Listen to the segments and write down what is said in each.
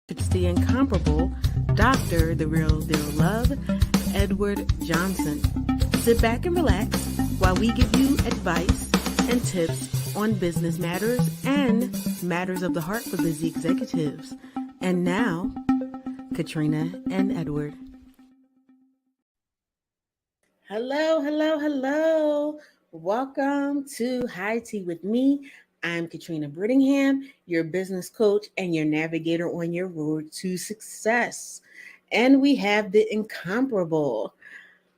It's the incomparable Dr. The Real Deal Love, Edward Johnson. Sit back and relax while we give you advice and tips on business matters and matters of the heart for busy executives. And now, Katrina and Edward. Hello, hello, hello. Welcome to High Tea with me. I'm Katrina Brittingham, your business coach and your navigator on your road to success. And we have the incomparable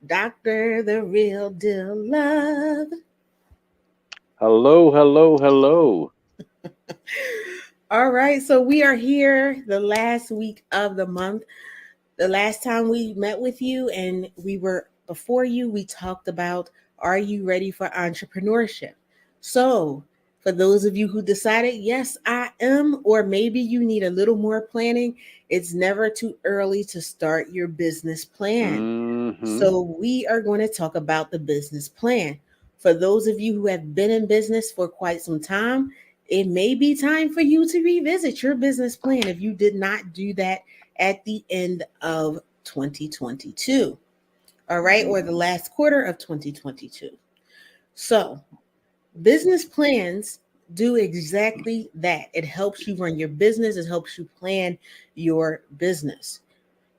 Dr. The Real Deal Love. Hello, hello, hello. All right, so we are here the last week of the month. The last time we met with you and we were before you, we talked about, are you ready for entrepreneurship? So, for those of you who decided, yes, I am, or maybe you need a little more planning, it's never too early to start your business plan. Mm-hmm. So, we are going to talk about the business plan. For those of you who have been in business for quite some time, it may be time for you to revisit your business plan if you did not do that at the end of 2022. All right, or the last quarter of 2022. So, business plans do exactly that. It helps you run your business, it helps you plan your business.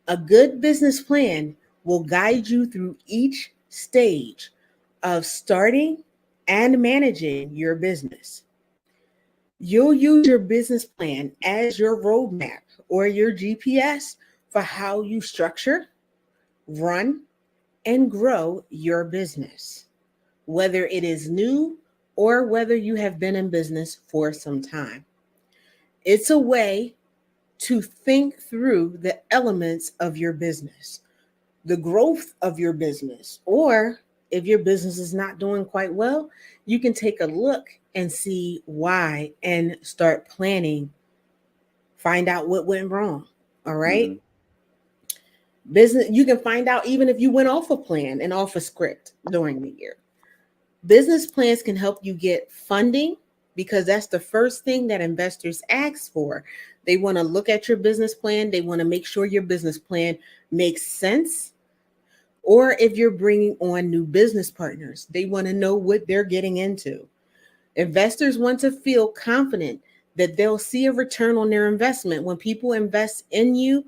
A good business plan will guide you through each stage of starting and managing your business. You'll use your business plan as your roadmap or your GPS for how you structure, run, and grow your business, whether it is new or whether you have been in business for some time. It's a way to think through the elements of your business, the growth of your business, or if your business is not doing quite well, you can take a look and see why and start planning, find out what went wrong. All right. Mm-hmm. Business, you can find out even if you went off a plan and off a script during the year. Business plans can help you get funding because that's the first thing that investors ask for. They want to look at your business plan, they want to make sure your business plan makes sense. Or if you're bringing on new business partners, they want to know what they're getting into. Investors want to feel confident that they'll see a return on their investment. When people invest in you,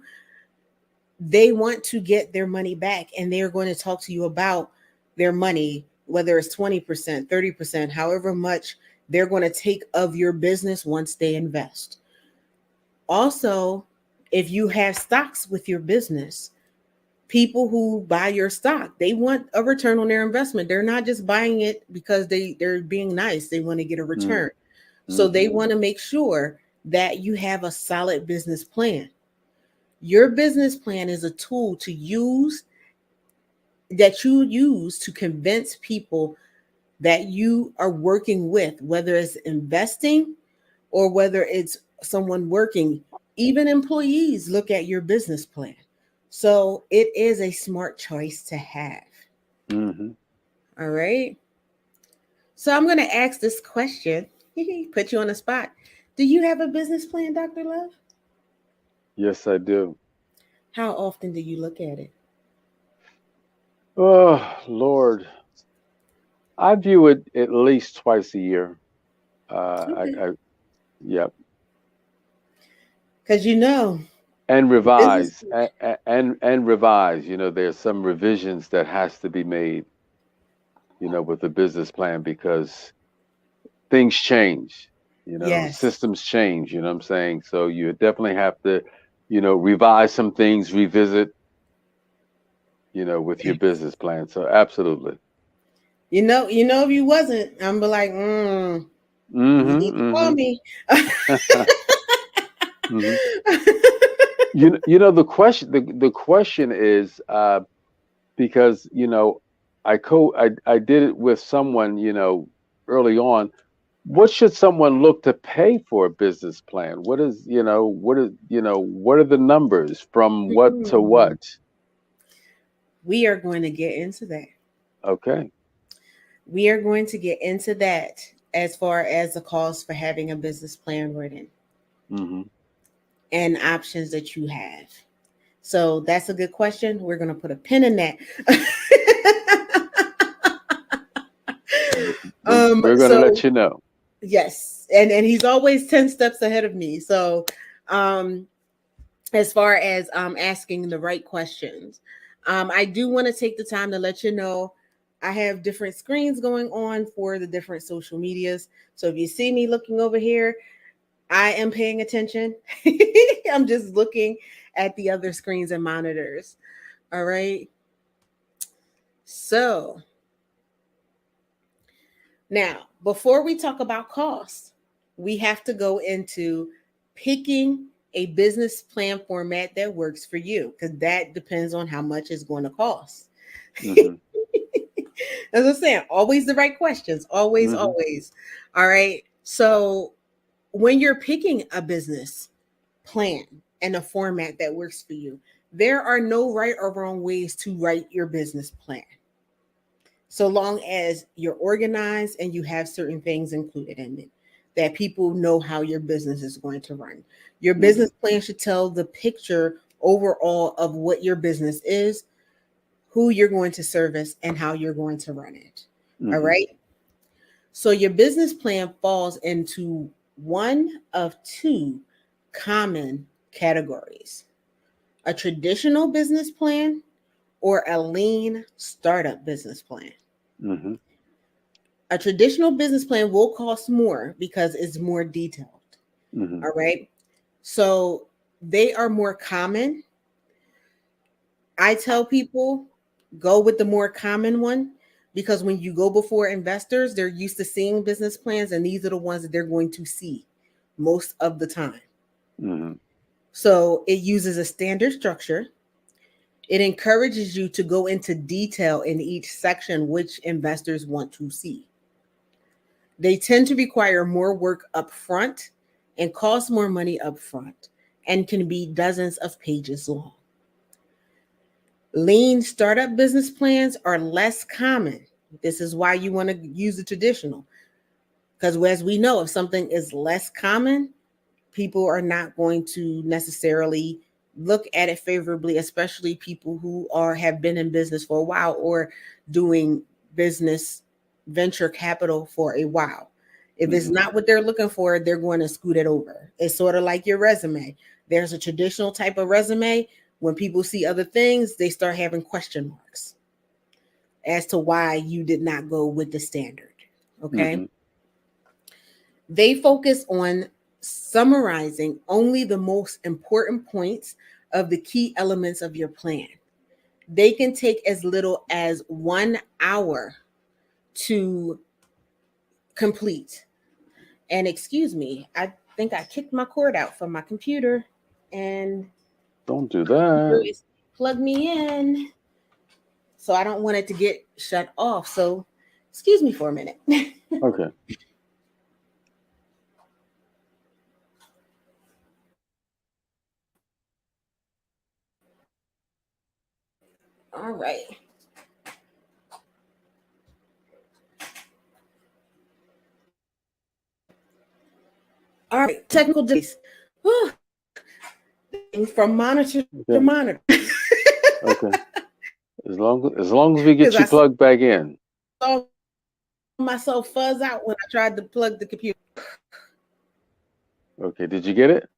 they want to get their money back and they're going to talk to you about their money, whether it's 20%, 30%, however much they're going to take of your business once they invest. Also, if you have stocks with your business, people who buy your stock, they want a return on their investment. They're not just buying it because they're being nice, they want to get a return. So they Mm-hmm. want to make sure that you have a solid business plan. Your business plan is a tool to use that you use to convince people that you are working with, whether it's investing or whether it's someone working. Even employees look at your business plan. So it is a smart choice to have. Mm-hmm. All right. So I'm going to ask this question, put you on the spot. Do you have a business plan, Dr. Love? Yes, I do. How often do you look at it? Oh, Lord. I view it at least twice a year. Okay. Yep. Because And business. revise. And revise. There's some revisions that has to be made, with the business plan because things change, Yes. systems change, you know what I'm saying? So you definitely have to, revise some things, revisit, with your Yes. business plan. So absolutely. If you wasn't, I'm be like, you need to call Mm-hmm. me. Mm-hmm. hmm the question is because I did it with someone, early on. What should someone look to pay for a business plan? What are the numbers from what to Mm. what? We are going to get into that. Okay. We are going to get into that as far as the cost for having a business plan written. hmm and options that you have. So that's a good question. We're going to put a pin in that. We're going to So let you know. yes, and he's always 10 steps ahead of me. So um as far as asking the right questions, I do want to take the time to let you know I have different screens going on for the different social medias. So if you see me looking over here, I am paying attention. I'm just looking at the other screens and monitors. All right. So now, before we talk about costs, we have to go into picking a business plan format that works for you because that depends on how much it's going to cost. Hmm. As I'm saying, always the right questions. Always, Hmm. always. All right. So when you're picking a business plan and a format that works for you, there are no right or wrong ways to write your business plan, so long as you're organized and you have certain things included in it that people know how your business is going to run. Your Hmm. business plan should tell the picture overall of what your business is, who you're going to service, and how you're going to run it. All Hmm. right. So your business plan falls into one of two common categories: a traditional business plan or a lean startup business plan. Hmm. A traditional business plan will cost more because it's more detailed. Hmm. All right. So they are more common. I tell people go with the more common one because when you go before investors, they're used to seeing business plans, and these are the ones that they're going to see most of the time. Hmm. So it uses a standard structure. It encourages you to go into detail in each section, which investors want to see. They tend to require more work up front and cost more money up front and can be dozens of pages long. Lean startup business plans are less common. This is why you want to use the traditional. Because as we know, if something is less common, people are not going to necessarily look at it favorably, especially people who are have been in business for a while or doing business venture capital for a while. If it's Hmm. not what they're looking for, they're going to scoot it over. It's sort of like your resume. There's a traditional type of resume. When people see other things, they start having question marks as to why you did not go with the standard. Okay. Hmm. They focus on summarizing only the most important points of the key elements of your plan. They can take as little as 1 hour to complete. And excuse me, I think I kicked my cord out from my computer and Don't do my computer that. is plugged me in. So I don't want it to get shut off. So excuse me for a minute. Okay. All right. All right. Technical difficulties. From monitor to Okay. monitor. Okay. As long as we Because get you I plugged back in. saw myself fuzz out when I tried to plug the computer. Okay. Did you get it?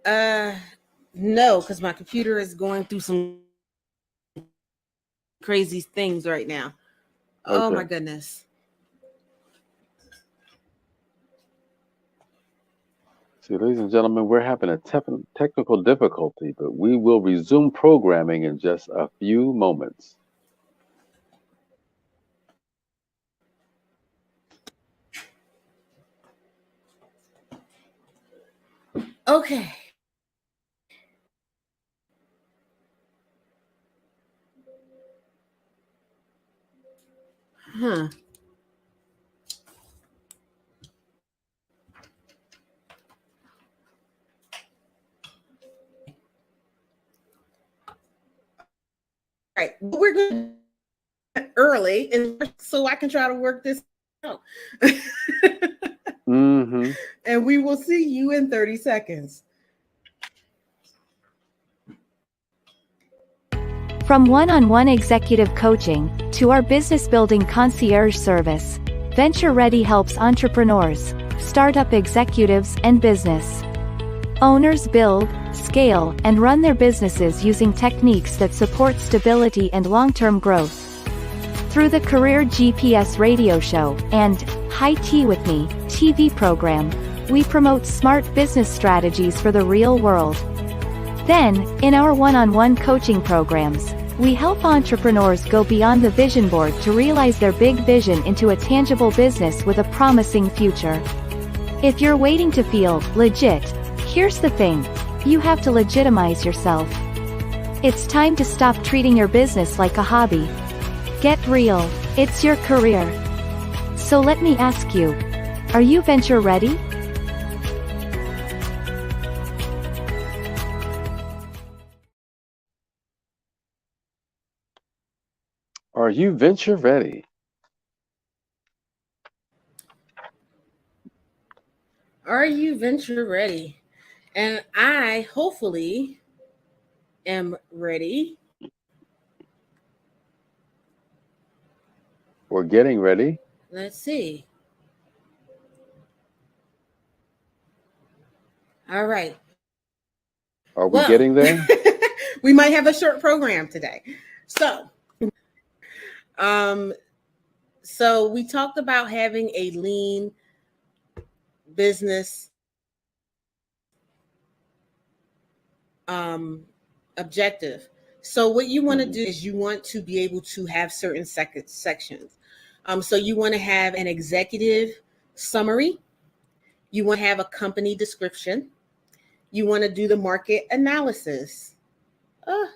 Uh, no, because my computer is going through some crazy things right now. Oh Okay. my goodness. See, ladies and gentlemen, we're having a technical difficulty, but we will resume programming in just a few moments. Okay. Huh. All right. We're going early and so I can try to work this out. Mm-hmm. And we will see you in 30 seconds. From one-on-one executive coaching to our business building concierge service, Venture Ready helps entrepreneurs, startup executives, and business owners build, scale, and run their businesses using techniques that support stability and long-term growth. Through the Career GPS radio show and High Tea with Me TV program, we promote smart business strategies for the real world. Then, in our one-on-one coaching programs, we help entrepreneurs go beyond the vision board to realize their big vision into a tangible business with a promising future. If you're waiting to feel legit, here's the thing: you have to legitimize yourself. It's time to stop treating your business like a hobby. Get real, it's your career. So let me ask you, are you venture ready? Are you venture ready? Are you venture ready? And I hopefully am ready. Or getting ready? Let's see. All right. Are Well, we getting there? we might have a short program today. So, um, so we talked about having a lean business objective. So what you want to do Hmm. is you want to be able to have certain sections. So you want to have an executive summary. You want to have a company description. You want to do the market analysis. Uh,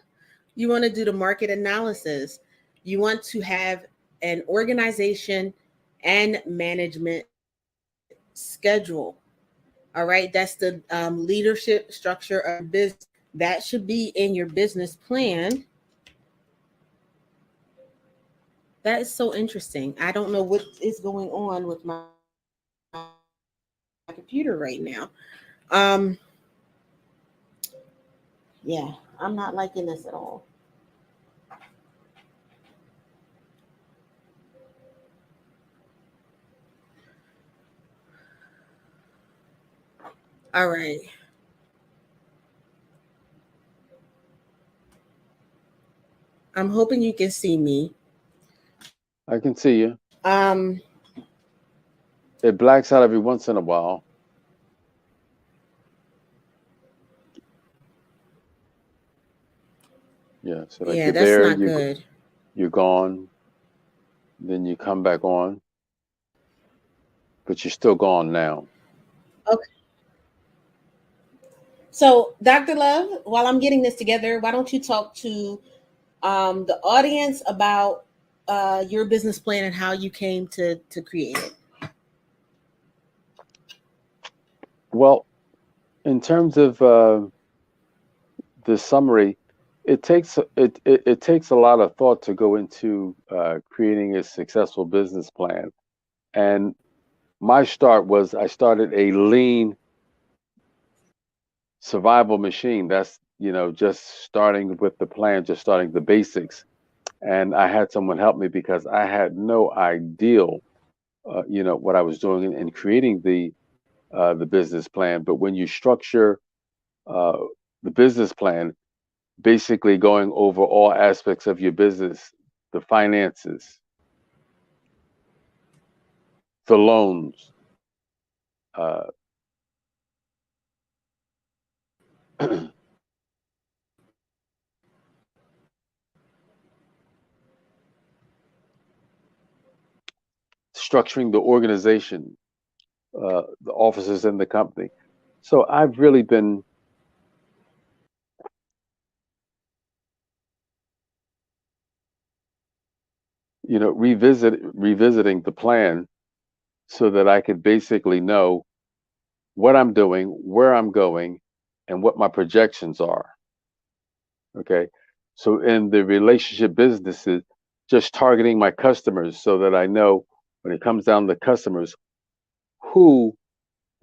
you want to do the market analysis. You want to have an organization and management schedule. All right, that's the leadership structure of your business. That should be in your business plan. That is so interesting. I don't know what is going on with my computer right now. Um, yeah, I'm not liking this at all. All right. I'm hoping you can see me. I can see you. Um, It blacks out every once in a while. Yeah. So like yeah, you're that's there, not good. you're gone, then you come back on, but you're still gone now. Okay. So, Dr. Love, while I'm getting this together, why don't you talk to the audience about your business plan and how you came to create it? Well, in terms of the summary, it takes a lot of thought to go into creating a successful business plan. And my start was I started a lean survival machine. That's just starting with the plan, just starting the basics. And I had someone help me because I had no idea, what I was doing in creating the business plan. But when you structure uh, the business plan, basically going over all aspects of your business, the finances, the loans, uh, structuring the organization, the offices in the company. So I've really been, revisiting the plan so that I could basically know what I'm doing, where I'm going, and what my projections are. Okay. So in the relationship businesses, just targeting my customers so that I know when it comes down to customers, who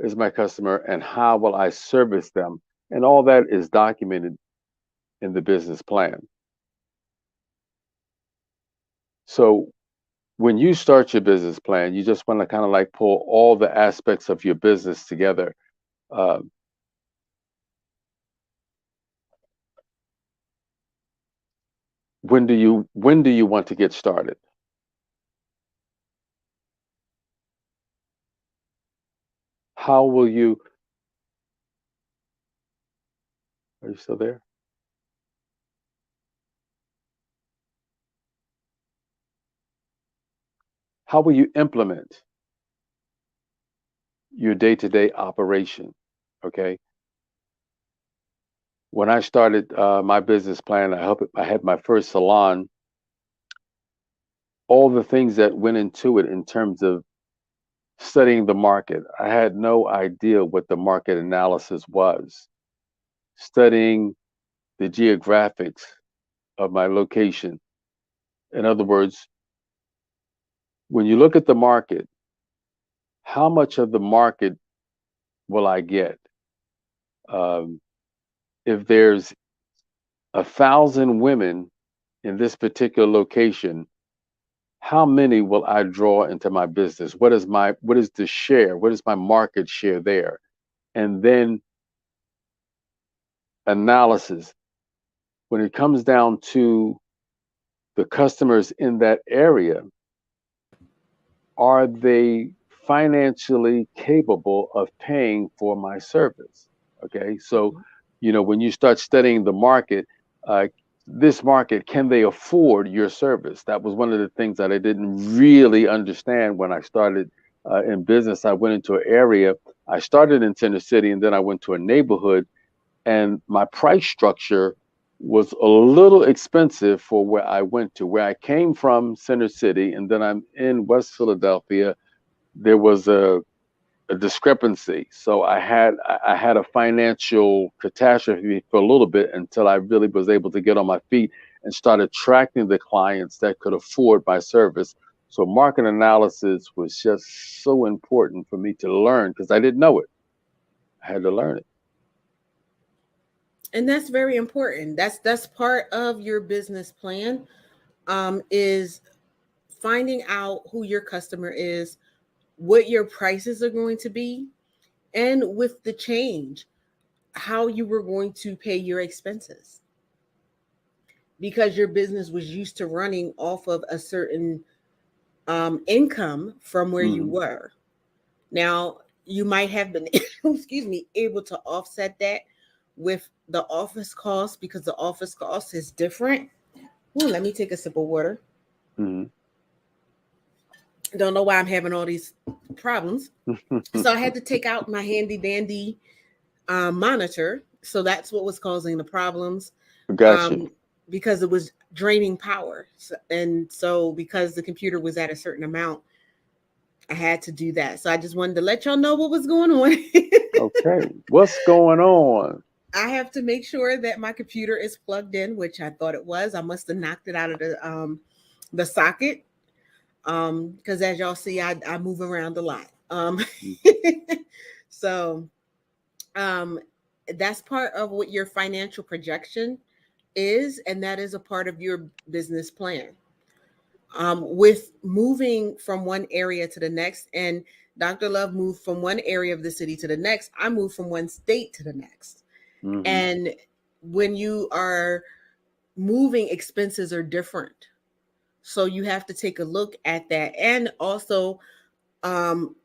is my customer and how will I service them? And all that is documented in the business plan. So when you start your business plan, you just want to kind of like pull all the aspects of your business together. Uh, when do you want to get started? How will you? Are you still there? How will you implement your day-to-day operation? Okay. When I started my business plan, I had my first salon. All the things that went into it in terms of studying the market. I had no idea what the market analysis was. Studying the geographics of my location. In other words, when you look at the market, how much of the market will I get? Um, if there's 1,000 women in this particular location, how many will I draw into my business? What is the share? What is my market share there? And then analysis. When it comes down to the customers in that area, are they financially capable of paying for my service? Okay, so when you start studying the market, uh, this market, can they afford your service? That was one of the things that I didn't really understand when I started in business. I went into an area. I started in Center City, and then I went to a neighborhood, and my price structure was a little expensive for where I went to. Where I came from, Center City, and then I'm in West Philadelphia, there was a discrepancy. So I had a financial catastrophe for a little bit until I really was able to get on my feet and start attracting the clients that could afford my service. So market analysis was just so important for me to learn because I didn't know it. I had to learn it. And that's very important. That's part of your business plan, is finding out who your customer is, what your prices are going to be, and with the change, how you were going to pay your expenses, because your business was used to running off of a certain income from where you Hmm. were. Now, you might have been, excuse me, able to offset that with the office cost, because the office cost is different. Ooh, let me take a sip of water. Hmm. Don't know why I'm having all these problems. So I had to take out my handy dandy monitor. So that's what was causing the problems, Got you. um, because it was draining power. And so, because the computer was at a certain amount, I had to do that. So I just wanted to let y'all know what was going on. Okay. What's going on? I have to make sure that my computer is plugged in, which I thought it was. I must have knocked it out of the socket, because as y'all see, I move around a lot. So um, that's part of what your financial projection is, and that is a part of your business plan. With moving from one area to the next, and Dr. Love moved from one area of the city to the next, I moved from one state to the next. Hmm. And when you are moving, expenses are different. So you have to take a look at that. And also,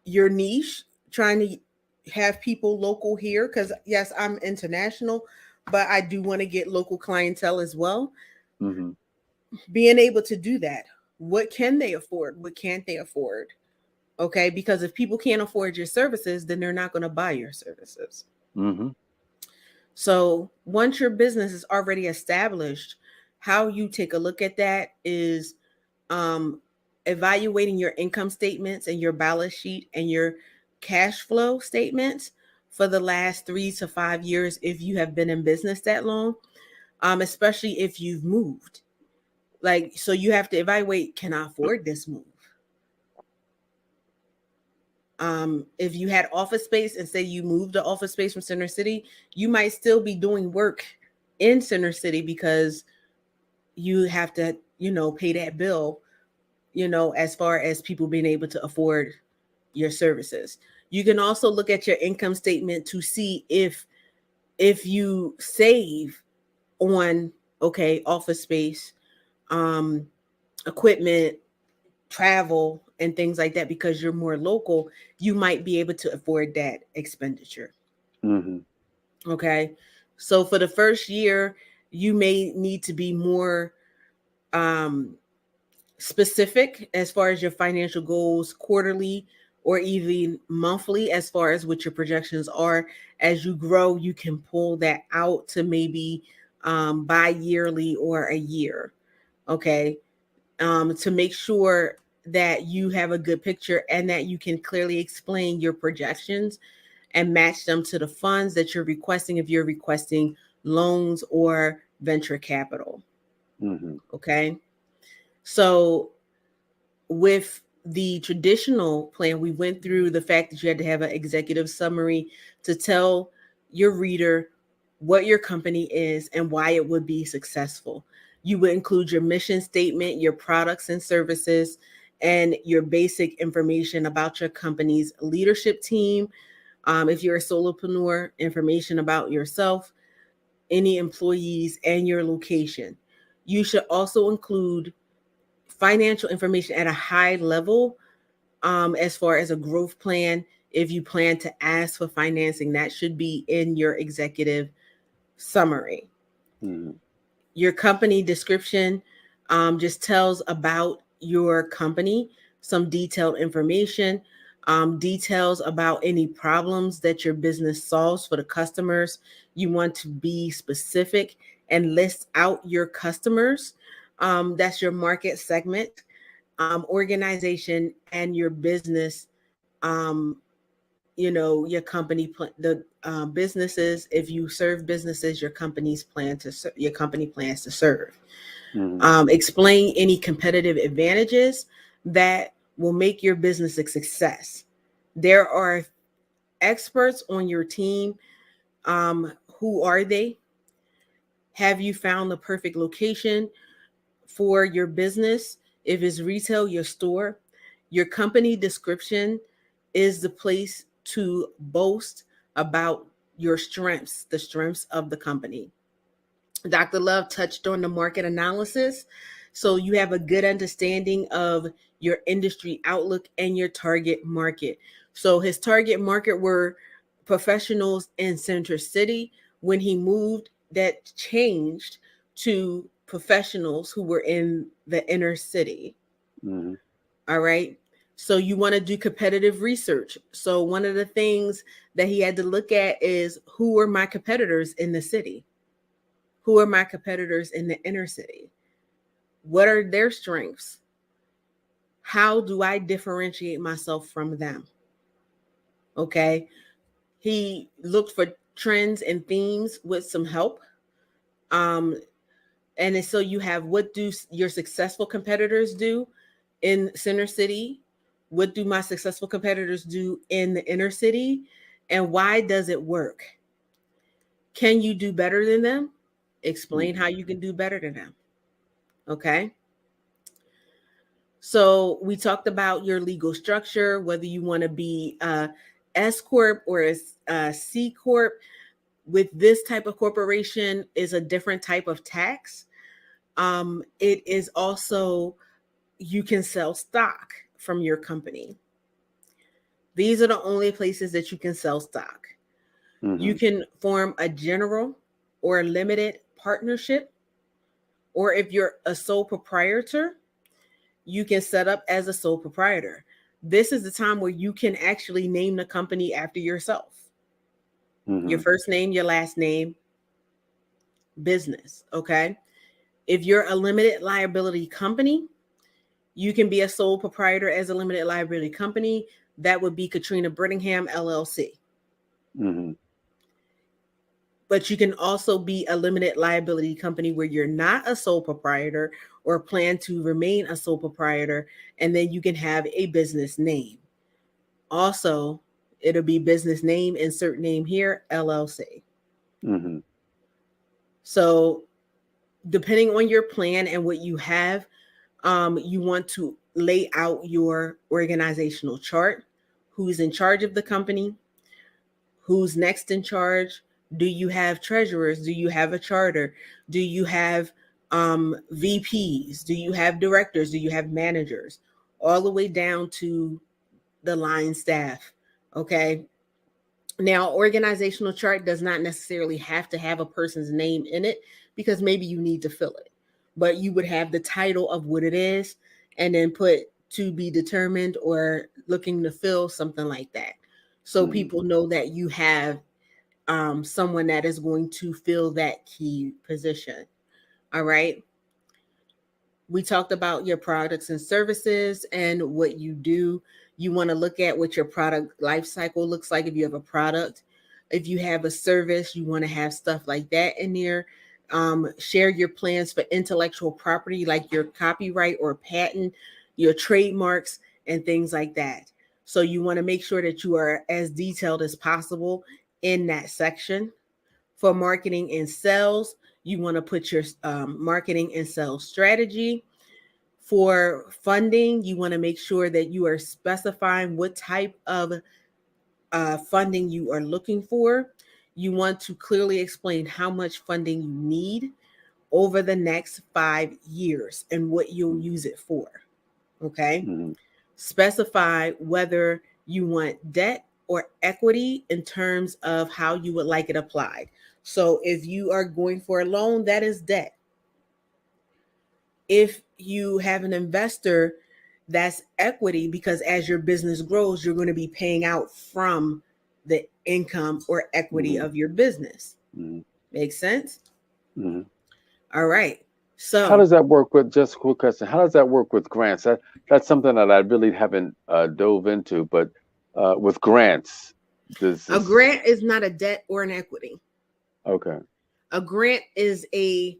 your niche, trying to have people local here, because yes, I'm international, but I do want to get local clientele as well. Hmm. Being able to do that, what can they afford, what can't they afford? Okay, because if people can't afford your services, then they're not going to buy your services. Hmm. So once your business is already established, how you take a look at that is um, evaluating your income statements and your balance sheet and your cash flow statements for the last 3 to 5 years if you have been in business that long, especially if you've moved. So you have to evaluate, can I afford this move? If you had office space and say you moved the office space from Center City, you might still be doing work in Center City because you have to, pay that bill, as far as people being able to afford your services. You can also look at your income statement to see if you save on, okay, office space, um, equipment, travel, and things like that. Because you're more local, you might be able to afford that expenditure. Mm-hmm. Okay, so for the first year, you may need to be more um, specific as far as your financial goals quarterly or even monthly, as far as what your projections are. As you grow, you can pull that out to maybe bi-yearly or a year. Okay, to make sure that you have a good picture and that you can clearly explain your projections and match them to the funds that you're requesting, if you're requesting loans or venture capital. Mm-hmm. Okay, so with the traditional plan, we went through the fact that you had to have an executive summary to tell your reader what your company is and why it would be successful. You would include your mission statement, your products and services, and your basic information about your company's leadership team. If you're a solopreneur, information about yourself, any employees, and your location. You should also include financial information at a high level, as far as a growth plan. If you plan to ask for financing, that should be in your executive summary. Mm-hmm. Your company description just tells about your company, some detailed information, details about any problems that your business solves for the customers. You want to be specific and list out your customers. That's your market segment, organization, and your business. Um, your company, the businesses. If you serve businesses, your company plans to serve. Mm-hmm. Explain any competitive advantages that will make your business a success. There are experts on your team. Who are they? Have you found the perfect location for your business? If it's retail, your store. Your company description is the place to boast about your strengths, the strengths of the company. Dr. Love touched on the market analysis. So you have a good understanding of your industry outlook and your target market. So his target market were professionals in Center City. When he moved, that changed to professionals who were in the inner city. Mm-hmm. All right. So you want to do competitive research. So one of the things that he had to look at is, who are my competitors in the city? Who are my competitors in the inner city? What are their strengths? How do I differentiate myself from them? Okay. He looked for trends and themes with some help. Um, and so you have, what do your successful competitors do in Center City? What do my successful competitors do in the inner city? And why does it work? Can you do better than them? Explain Mm-hmm. how you can do better than them. Okay. So we talked about your legal structure, whether you want to be a S corp or a C corp. With this type of corporation, is a different type of tax. It is also, you can sell stock from your company. These are the only places that you can sell stock. You Mm-hmm. can form a general or a limited partnership, or if you're a sole proprietor, you can set up as a sole proprietor. This is the time where you can actually name the company after yourself. Your Mm-hmm. first name, your last name, business. Okay. If you're a limited liability company, you can be a sole proprietor as a limited liability company. That would be Katrina Brittingham, LLC. Mm-hmm. But you can also be a limited liability company where you're not a sole proprietor or plan to remain a sole proprietor, and then you can have a business name. Also, it'll be business name, insert name here, LLC. Mm-hmm. So, depending on your plan and what you have, you want to lay out your organizational chart. Who's in charge of the company? Who's next in charge? Do you have treasurers? Do you have a charter? Do you have VPs? Do you have directors? Do you have managers? All the way down to the line staff. Okay. Now, organizational chart does not necessarily have to have a person's name in it because maybe you need to fill it. But you would have the title of what it is and then put to be determined or looking to fill, something like that. So Mm-hmm. people know that you have someone that is going to fill that key position. All right. We talked about your products and services and what you do. You want to look at what your product life cycle looks like if you have a product. If you have a service, you want to have stuff like that in there. Share your plans for intellectual property, like your copyright or patent, your trademarks, and things like that. So you want to make sure that you are as detailed as possible in that section. For marketing and sales, you want to put your marketing and sales strategy. For funding, you want to make sure that you are specifying what type of funding you are looking for. You want to clearly explain how much funding you need over the next 5 years and what you'll use it for. Okay. Mm-hmm. Specify whether you want debt or equity in terms of how you would like it applied. So if you are going for a loan, that is debt. If you have an investor, that's equity because as your business grows, you're going to be paying out from the income or equity Mm-hmm. of your business. Mm-hmm. Makes sense? Mm-hmm. All right. How So does that work with, just a quick question, how does that work with grants? That's something that I really haven't dove into, but with grants, this a is grant is not a debt or an equity. okay. A grant is a,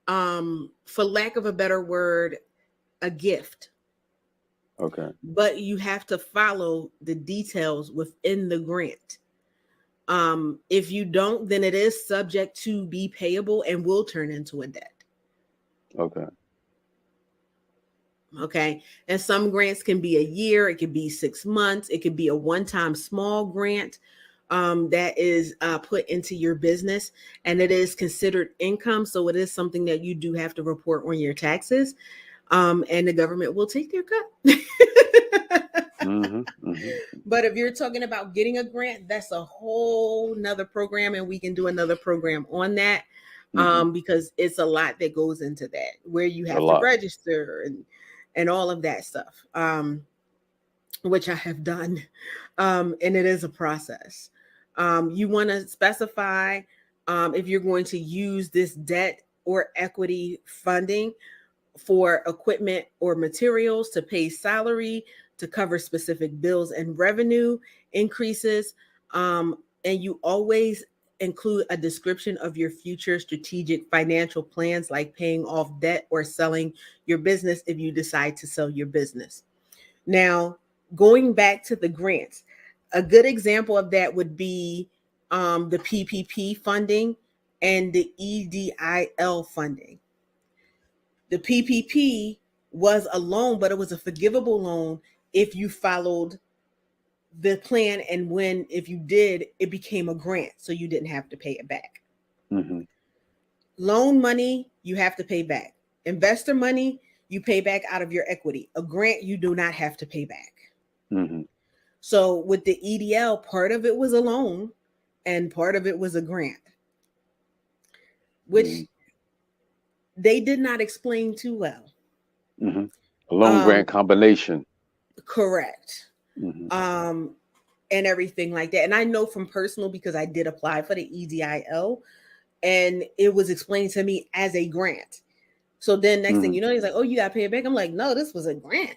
for lack of a better word, a gift. Okay. But you have to follow the details within the grant. If you don't, then it is subject to be payable and will turn into a debt. Okay. Okay. And some grants can be a year, it could be 6 months, it could be a one-time small grant that is put into your business and it is considered income. So it is something that you do have to report on your taxes. And the government will take their cut. Mm-hmm. Mm-hmm. But if you're talking about getting a grant, that's a whole nother program, and we can do another program on that Mm-hmm. because it's a lot that goes into that, where you A have to lot. register and all of that stuff, which I have done, and it is a process. You want to specify if you're going to use this debt or equity funding for equipment or materials to pay salary, to cover specific bills and revenue increases. And you always include a description of your future strategic financial plans, like paying off debt or selling your business if you decide to sell your business. Now, going back to the grants, a good example of that would be the PPP funding and the EDIL funding. The PPP was a loan, but it was a forgivable loan if you followed the plan. And when, if you did, it became a grant. So you didn't have to pay it back. Mm-hmm. Loan money, you have to pay back. Investor money, you pay back out of your equity. A grant, you do not have to pay back. Mm-hmm. So with the EDL, part of it was a loan and part of it was a grant, which they did not explain too well. Mm-hmm. A loan grant combination. Correct. Mm-hmm. And everything like that. And I know from personal because I did apply for the EDIL and it was explained to me as a grant. So then next thing Mm-hmm. you know, he's like, oh, you got to pay it back. I'm like, no, this was a grant.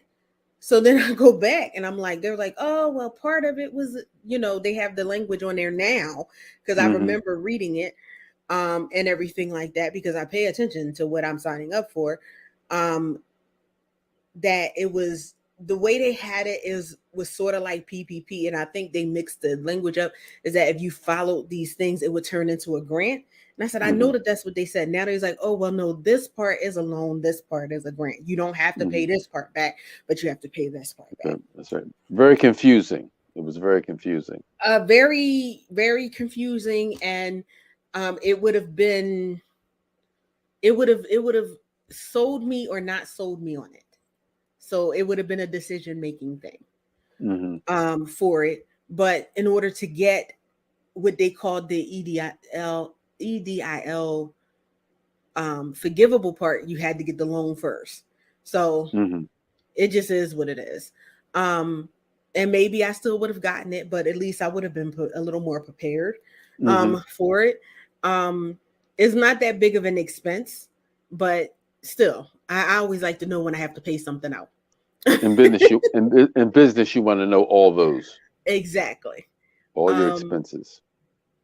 So then I go back and I'm like, they're like, oh, well, part of it was, they have the language on there now because I Mm-hmm. remember reading it and everything like that because I pay attention to what I'm signing up for. That it was the way they had it was sort of like PPP, and I think they mixed the language up. Is that if you followed these things, it would turn into a grant. And I said, I know Hmm. that that's what they said. Now they're like, oh well, no, this part is a loan, this part is a grant. You don't have to Hmm. pay this part back, but you have to pay this part back. Okay, that's right. Very confusing. It was very confusing. Very, very confusing, and it would have been, it would have sold me or not sold me on it. So it would have been a decision making thing Hmm. for it. But in order to get what they called the EDIL forgivable part, you had to get the loan first. So Hmm. it just is what it is. Um, and maybe I still would have gotten it, but at least I would have been a little more prepared Hmm. for it. Um, it's not that big of an expense, but still, I always like to know when I have to pay something out. In business, you want to know all those, Exactly. all your Um, expenses.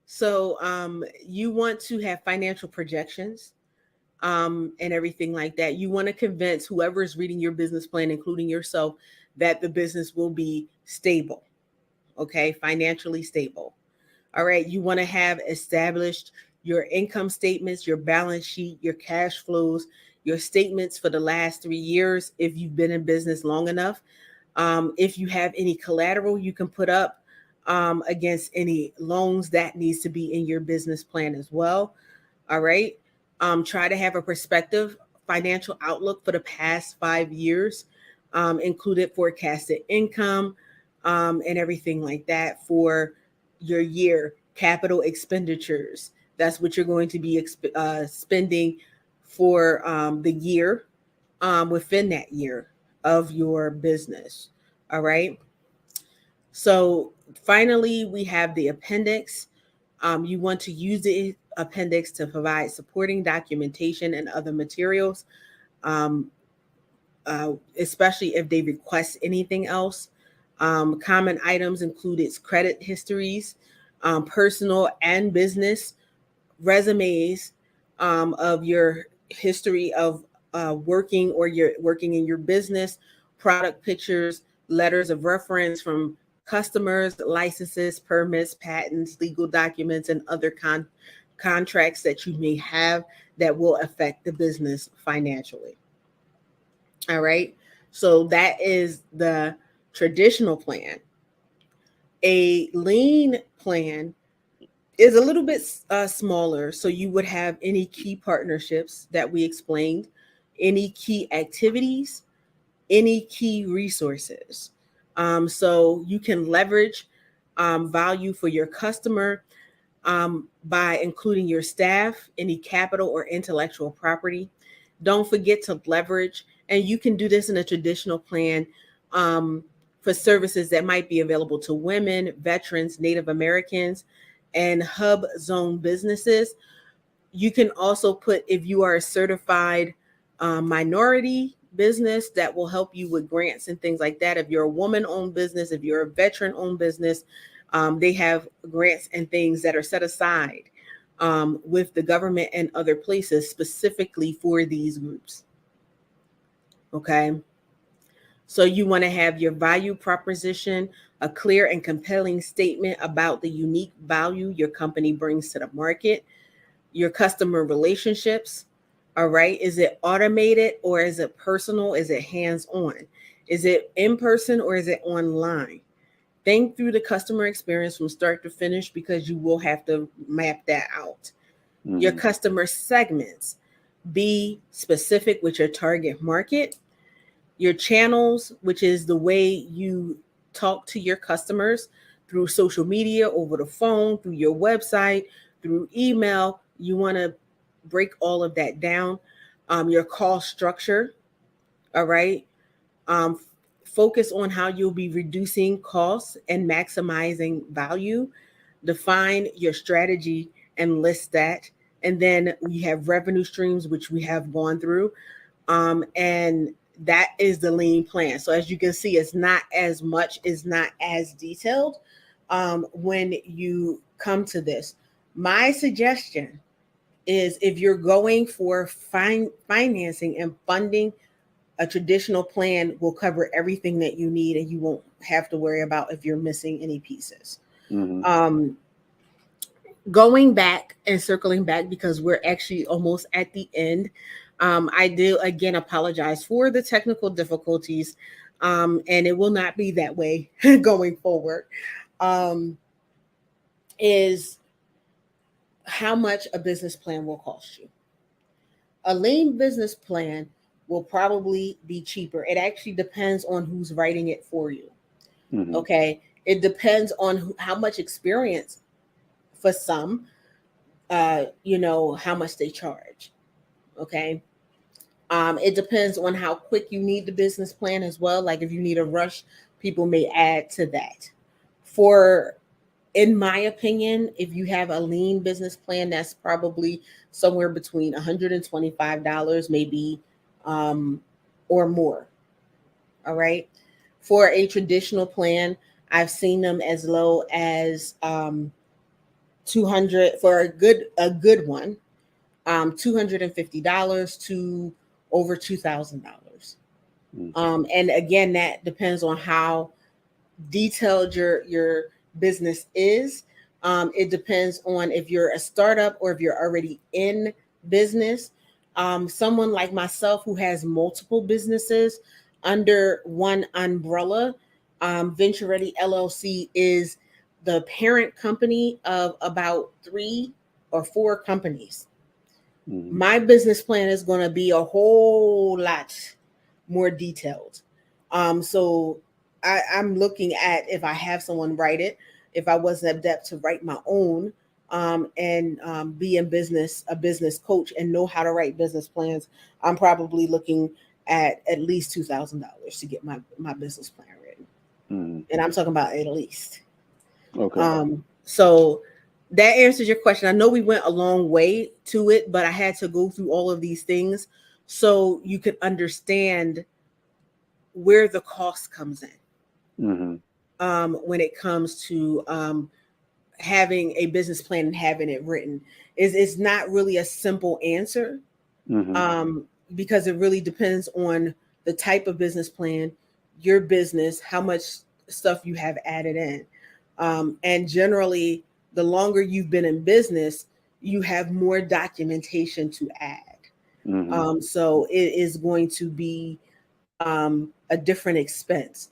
so you want to have financial projections and everything like that. You want to convince whoever is reading your business plan, including yourself, that the business will be stable, okay, financially stable. All right. You want to have established your income statements, your balance sheet, your cash flows, your statements for the last 3 years if you've been in business long enough. If you have any collateral you can put up against any loans, that needs to be in your business plan as well. All right. Try to have a perspective financial outlook for the past 5 years, included forecasted income and everything like that for your year. Capital expenditures. That's what you're going to be spending for the year within that year of your business. All right. So finally, we have the appendix. You want to use the appendix to provide supporting documentation and other materials, um, especially if they request anything else. Common items include its credit histories, personal and business resumes of your history of working or you're working in your business, product pictures, letters of reference from customers, licenses, permits, patents, legal documents, and other contracts that you may have that will affect the business financially. All right. So that is the traditional plan. A lean plan is a little bit smaller. So you would have any key partnerships that we explained, any key activities, any key resources. So you can leverage value for your customer by including your staff, any capital or intellectual property. Don't forget to leverage, and you can do this in a traditional plan um, for services that might be available to women, veterans, Native Americans, and hub zone businesses. You can also put, if you are a certified minority business, that will help you with grants and things like that. If you're a woman owned business, if you're a veteran owned business, they have grants and things that are set aside with the government and other places specifically for these groups. Okay. So you want to have your value proposition, a clear and compelling statement about the unique value your company brings to the market, your customer relationships. All right. Is it automated or is it personal? Is it hands on? Is it in person or is it online? Think through the customer experience from start to finish because you will have to map that out. Your Hmm. customer segments. Be specific with your target market, your channels, which is the way you talk to your customers through social media, over the phone, through your website, through email. You want to break all of that down. Your cost structure, all right. Um, Focus on how you'll be reducing costs and maximizing value. Define your strategy and list that. And then we have revenue streams, which we have gone through. And that is the lean plan. So as you can see, it's not as much, it's not as detailed when you come to this. My suggestion is if you're going for financing and funding A traditional plan will cover everything that you need, and you won't have to worry about if you're missing any pieces. Mm-hmm. Um, Going back and circling back, because we're actually almost at the end, I do again apologize for the technical difficulties, and it will not be that way going forward. Um, is how much a business plan will cost you. A lean business plan will probably be cheaper. It actually depends on who's writing it for you. Mm-hmm. Okay. It depends on how much experience for some, how much they charge. Okay. It depends on how quick you need the business plan as well. Like if you need a rush, people may add to that. For In my opinion, if you have a lean business plan, that's probably somewhere between $125, maybe, um, or more. All right. For a traditional plan, I've seen them as low as 200 for a good one, $250 to over $2,000. And again, that depends on how detailed your business is. It depends on if you're a startup or if you're already in business. Someone like myself who has multiple businesses under one umbrella, Venture Ready LLC is the parent company of about 3 or 4 companies. Mm-hmm. My business plan is going to be a whole lot more detailed. So I'm looking at if I have someone write it, if I wasn't adept to write my own, and be in business, a business coach, and know how to write business plans, I'm probably looking at least $2,000 to get my business plan written. Mm-hmm. And I'm talking about at least. Okay. So that answers your question. I know we went a long way to it, but I had to go through all of these things so you could understand where the cost comes in, Mm-hmm. when it comes to having a business plan and having it written. Is not really a simple answer, Mm-hmm. because it really depends on the type of business plan, your business, how much stuff you have added in. And generally, the longer you've been in business, you have more documentation to add. Mm-hmm. So it is going to be a different expense.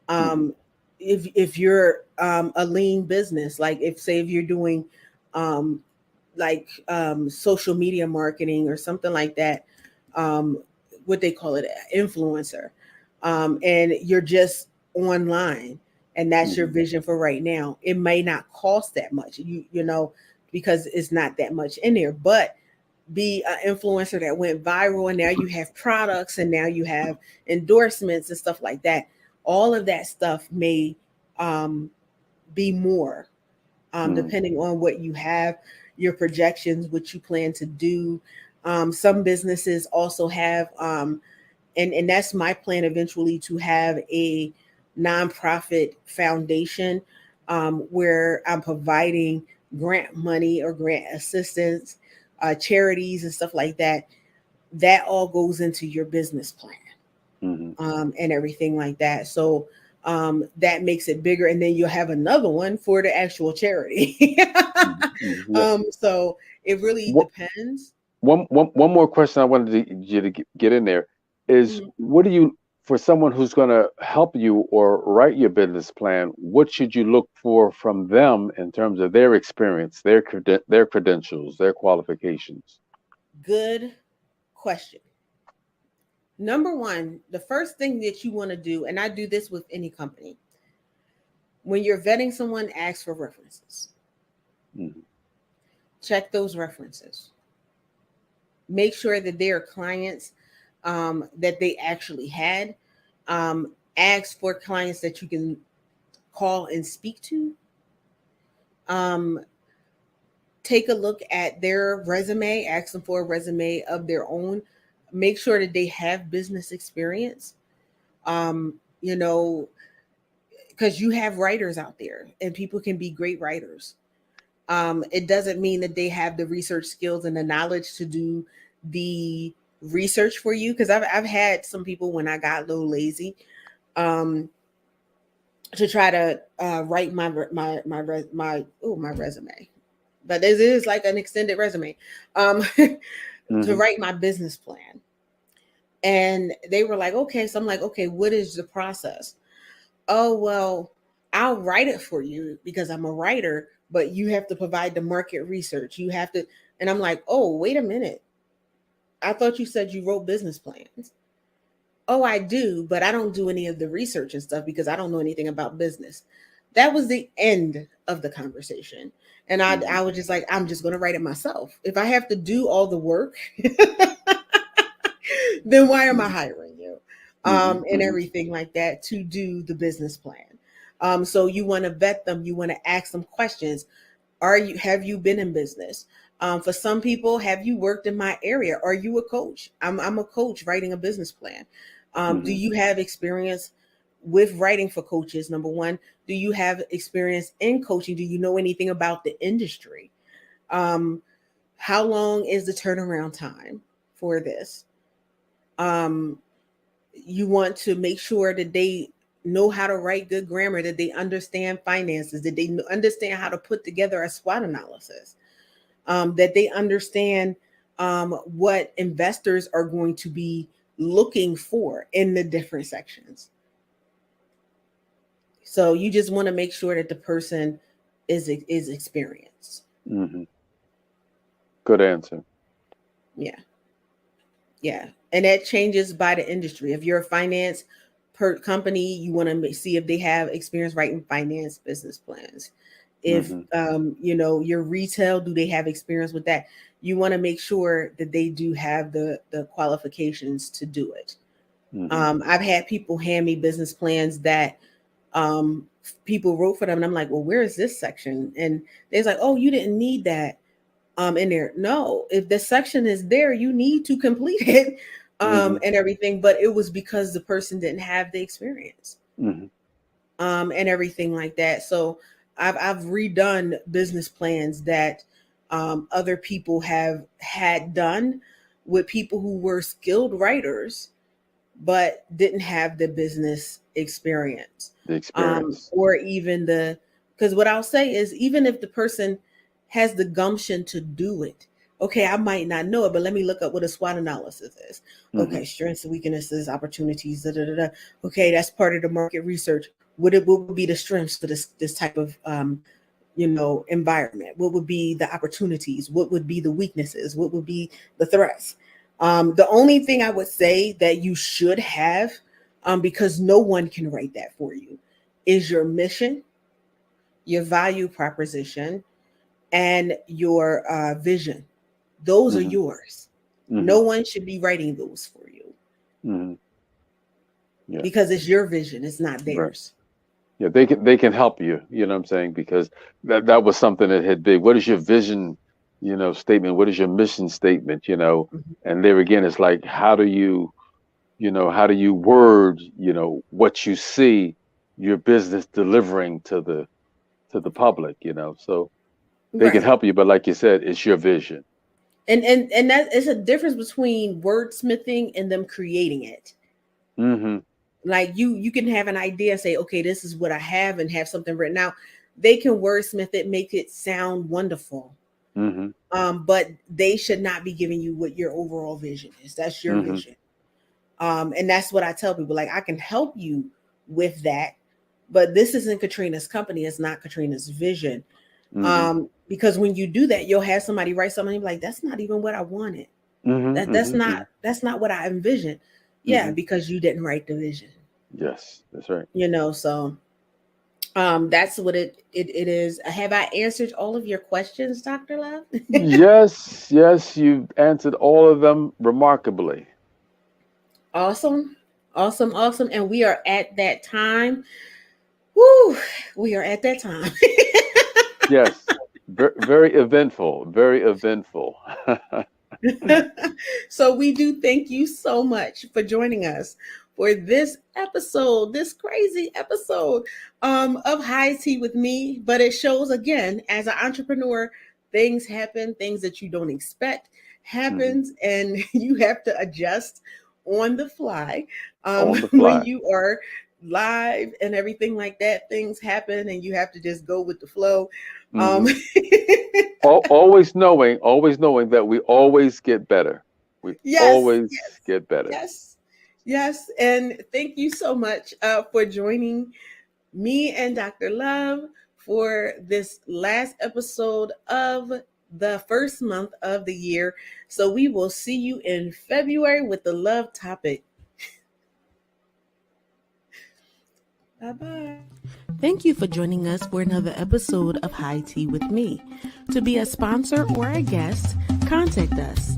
Mm-hmm. Um, if you're a lean business, like if you're doing um, social media marketing or something like that, um, what they call it, influencer, and you're just online, and that's your Mm-hmm. vision for right now. It may not cost that much, because it's not that much in there, but be an influencer that went viral, and now you have products, and now you have endorsements and stuff like that. All of that stuff may um, be more, Mm-hmm. depending on what you have, your projections, what you plan to do. Some businesses also have, and that's my plan eventually, to have a nonprofit foundation, where I'm providing grant money or grant assistance, charities and stuff like that. That all goes into your business plan, Mm-hmm. and everything like that. So that makes it bigger, and then you'll have another one for the actual charity. Mm-hmm. Yeah. So it really What, depends. one more question I wanted you to get in there is Mhm. what do you, for someone who's going to help you or write your business plan, what should you look for from them in terms of their experience, their credentials, their qualifications? Good question. Number one, the first thing that you want to do, and I do this with any company, when you're vetting someone, ask for references. Mm-hmm. Check those references. Make sure that they are clients, that they actually had. Ask for clients that you can call and speak to. Um, Take a look at their resume, ask them for a resume of their own. Make sure that they have business experience. Um, you know, because you have writers out there, and people can be great writers. It doesn't mean that they have the research skills and the knowledge to do the research for you, because I've had some people when I got a little lazy, um, to try to write my resume, but this is like an extended resume, to Hmm. write my business plan. And they were like, okay. So I'm like, okay, what is the process? Oh, well, I'll write it for you because I'm a writer, but you have to provide the market research. You have to, and I'm like, oh, wait a minute. I thought you said you wrote business plans. Oh, I do, but I don't do any of the research and stuff because I don't know anything about business. That was the end of the conversation. And Hmm. I was just like, I'm just going to write it myself. If I have to do all the work, then why am I hiring you? Hmm. And Hmm. everything like that to do the business plan. So you want to vet them, you want to ask them questions. Have you been in business? For some people, have you worked in my area? Are you a coach? I'm a coach writing a business plan. Do Hmm. you have experience with writing for coaches? Number one, do you have experience in coaching? Do you know anything about the industry? Um, how long is the turnaround time for this? Um, you want to make sure that they know how to write good grammar, that they understand finances, that they understand how to put together a SWOT analysis, that they understand what investors are going to be looking for in the different sections. So you just want to make sure that the person is experienced. Hmm. Good answer. Yeah. Yeah, and that changes by the industry. If you're a finance per company, you want to see if they have experience writing finance business plans. If Hmm. your retail, do they have experience with that? You want to make sure that they do have the qualifications to do it. Hmm. I've had people hand me business plans that um, people wrote for them, and I'm like, well, where is this section? And they're like, oh, you didn't need that in there. No, if the section is there, you need to complete it, Hmm. and everything. But it was because the person didn't have the experience, Hmm. and everything like that. So I've redone business plans that other people have had done with people who were skilled writers but didn't have the business experience, The experience. or even because what I'll say is, even if the person has the gumption to do it, okay, I might not know it, but let me look up what a SWOT analysis is. Hmm. Okay, strengths, weaknesses, opportunities, da, da, da, da. Okay, that's part of the market research. What would be the strengths for this type of environment? What would be the opportunities? What would be the weaknesses? What would be the threats? The only thing I would say that you should have, because no one can write that for you, is your mission, your value proposition, and your vision. Those are Hmm. yours. Hmm. No one should be writing those for you Hmm. Yeah. because it's your vision, it's not Right. theirs. Yeah, they can help you, you know what I'm saying? Because that was something that had big. What is your vision, statement? What is your mission statement, Mhm. And there again, it's like how do you word, what you see your business delivering to the public, So they can Right. help you, but like you said, it's your vision. And that is a difference between wordsmithing and them creating it. Hmm. Like you can have an idea, say, okay, this is what I have, and have something written out. They can wordsmith it, make it sound wonderful, Hmm. but they should not be giving you what your overall vision is. That's your Hmm. vision. And that's what I tell people, like, I can help you with that, but this isn't Katrina's company, it's not Katrina's vision. Hmm. Because when you do that, you'll have somebody write something and be like, that's not even what I wanted. Hmm. That's Hmm. Hmm. not what I envisioned. Yeah, Hmm. because you didn't write the vision. Yes, that's right. So that's what it is. Have I answered all of your questions, Dr. Love? Yes, yes, you've answered all of them remarkably. Awesome. Awesome, awesome. And we are at that time. Woo, we are at that time. Yes, very eventful, very eventful. So we do thank you so much for joining us for this episode, this crazy episode of High Tea with me. But it shows, again, as an entrepreneur, things happen, things that you don't expect Hmm. happens, and you have to adjust on the fly. On the When fly. you are live and everything like that, things happen and you have to just go with the flow. Um, Hmm. Always knowing that we always get better. We yes, always get better. yes, yes. And thank you so much for joining me and Dr. Love for this last episode of the first month of the year. So we will see you in February with the love topic. Bye bye. Thank you for joining us for another episode of High Tea with Me. To be a sponsor or a guest, contact us